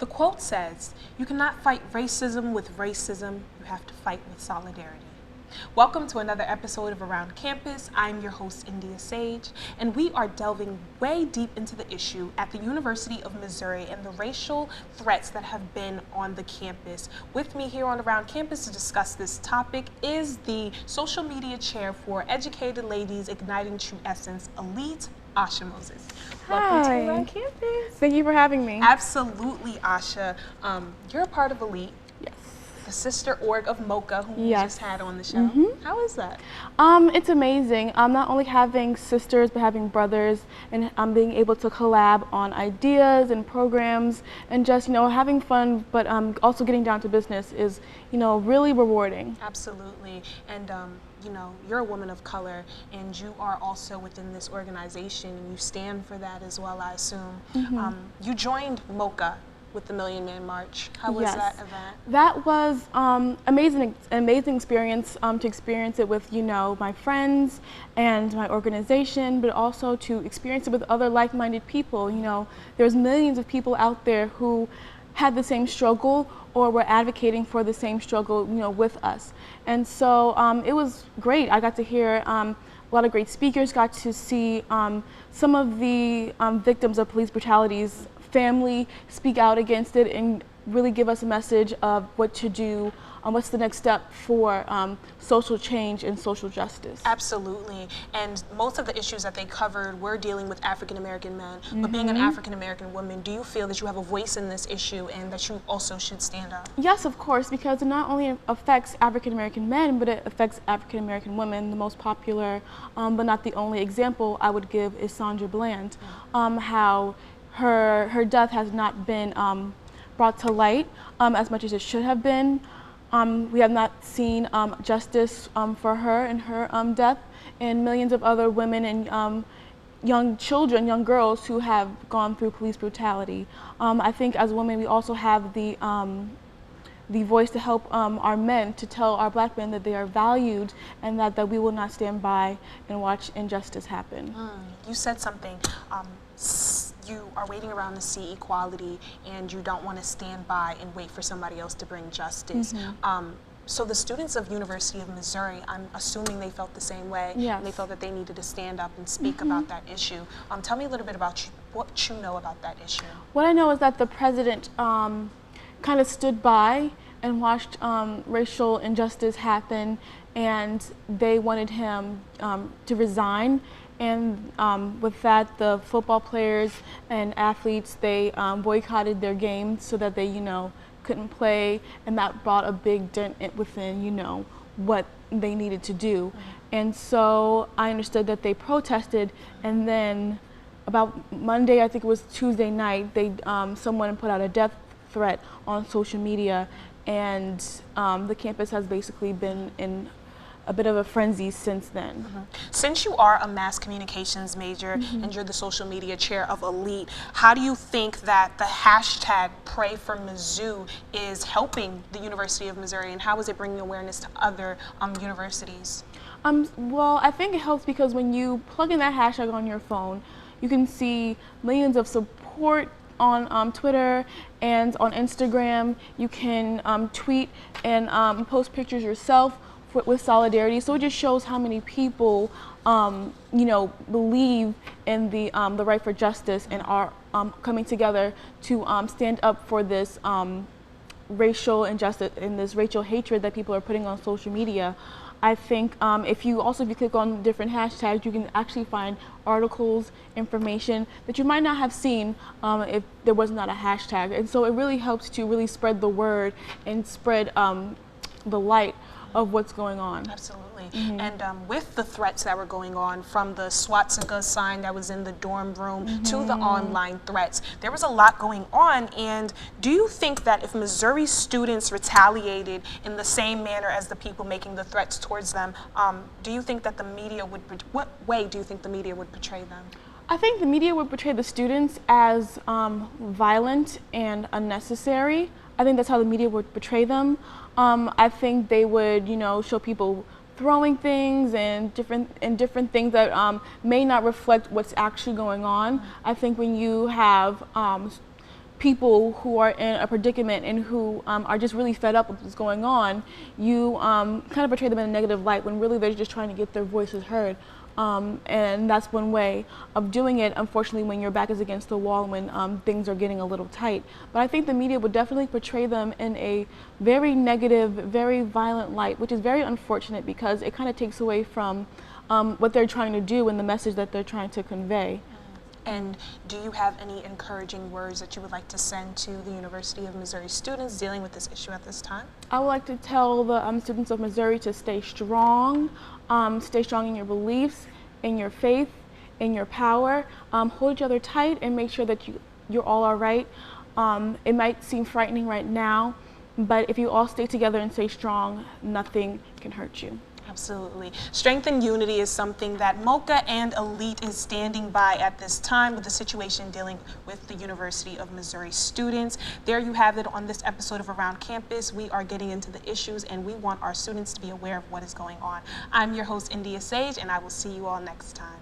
The quote says, "You cannot fight racism with racism, you have to fight with solidarity." Welcome to another episode of Around Campus. I'm your host, India Sage, and we are delving way deep into the issue at the University of Missouri and the racial threats that have been on the campus. With me here on Around Campus to discuss this topic is the social media chair for Educated Ladies Igniting True Essence, Elite, Asha Moses. Welcome to Around Campus. Thank you for having me. Absolutely, Asha. You're a part of Elite. Yes. The sister org of Mocha, who we just had on the show. How is that? It's amazing. Not only having sisters, but having brothers, and being able to collab on ideas and programs, and just having fun, but also getting down to business is really rewarding. Absolutely, and you're a woman of color, and you are also within this organization, and you stand for that as well, I assume. You joined Mocha with the Million Man March. How was that event? That was amazing experience to experience it with my friends and my organization, but also to experience it with other like-minded people. There's millions of people out there who had the same struggle or were advocating for the same struggle with us, and so it was great. I got to hear a lot of great speakers, got to see some of the victims of police brutalities family speak out against it and really give us a message of what to do, what's the next step for social change and social justice. Absolutely, and most of the issues that they covered were dealing with African American men, but being an African American woman, do you feel that you have a voice in this issue and that you also should stand up? Yes, of course, because it not only affects African American men, but it affects African American women. The most popular, but not the only example I would give is Sandra Bland, how her death has not been brought to light as much as it should have been. We have not seen justice for her and her death, and millions of other women and young children, young girls who have gone through police brutality. I think as women we also have the voice to help our men, to tell our black men that they are valued and that we will not stand by and watch injustice happen. You said something. You are waiting around to see equality, and you don't want to stand by and wait for somebody else to bring justice. So the students of University of Missouri, I'm assuming they felt the same way. Yes. And they felt that they needed to stand up and speak about that issue. Tell me a little bit about what you know about that issue. What I know is that the president kind of stood by and watched racial injustice happen, and they wanted him to resign. And with that, the football players and athletes, they boycotted their games so that they, couldn't play, and that brought a big dent within, what they needed to do. And so I understood that they protested, and then about Monday, I think it was Tuesday night, someone put out a death threat on social media, and the campus has basically been in a bit of a frenzy since then. Since you are a mass communications major and you're the social media chair of Elite, how do you think that the hashtag Pray for Mizzou is helping the University of Missouri, and how is it bringing awareness to other universities? Well, I think it helps because when you plug in that hashtag on your phone, you can see millions of support on Twitter and on Instagram. You can tweet and post pictures yourself with solidarity, so it just shows how many people, believe in the right for justice and are coming together to stand up for this racial injustice and this racial hatred that people are putting on social media. I think if you click on different hashtags, you can actually find articles, information that you might not have seen if there was not a hashtag, and so it really helps to really spread the word and spread the light of what's going on. Absolutely. And with the threats that were going on, from the swastika sign that was in the dorm room to the online threats, there was a lot going on. And do you think that if Missouri students retaliated in the same manner as the people making the threats towards them, do you think that the media would, what way do you think the media would portray them? I think the media would portray the students as violent and unnecessary. I think that's how the media would portray them. I think they would, show people throwing things and different things that may not reflect what's actually going on. I think when you have people who are in a predicament and who are just really fed up with what's going on, you kind of portray them in a negative light when really they're just trying to get their voices heard. And that's one way of doing it, unfortunately, when your back is against the wall, when things are getting a little tight. But I think the media would definitely portray them in a very negative, very violent light, which is very unfortunate because it kind of takes away from what they're trying to do and the message that they're trying to convey. And do you have any encouraging words that you would like to send to the University of Missouri students dealing with this issue at this time? I would like to tell the students of Missouri to stay strong in your beliefs, in your faith, in your power. Hold each other tight and make sure that you're all right. It might seem frightening right now, but if you all stay together and stay strong, nothing can hurt you. Absolutely. Strength and unity is something that MOCA and Elite is standing by at this time with the situation dealing with the University of Missouri students. There you have it on this episode of Around Campus. We are getting into the issues and we want our students to be aware of what is going on. I'm your host, India Sage, and I will see you all next time.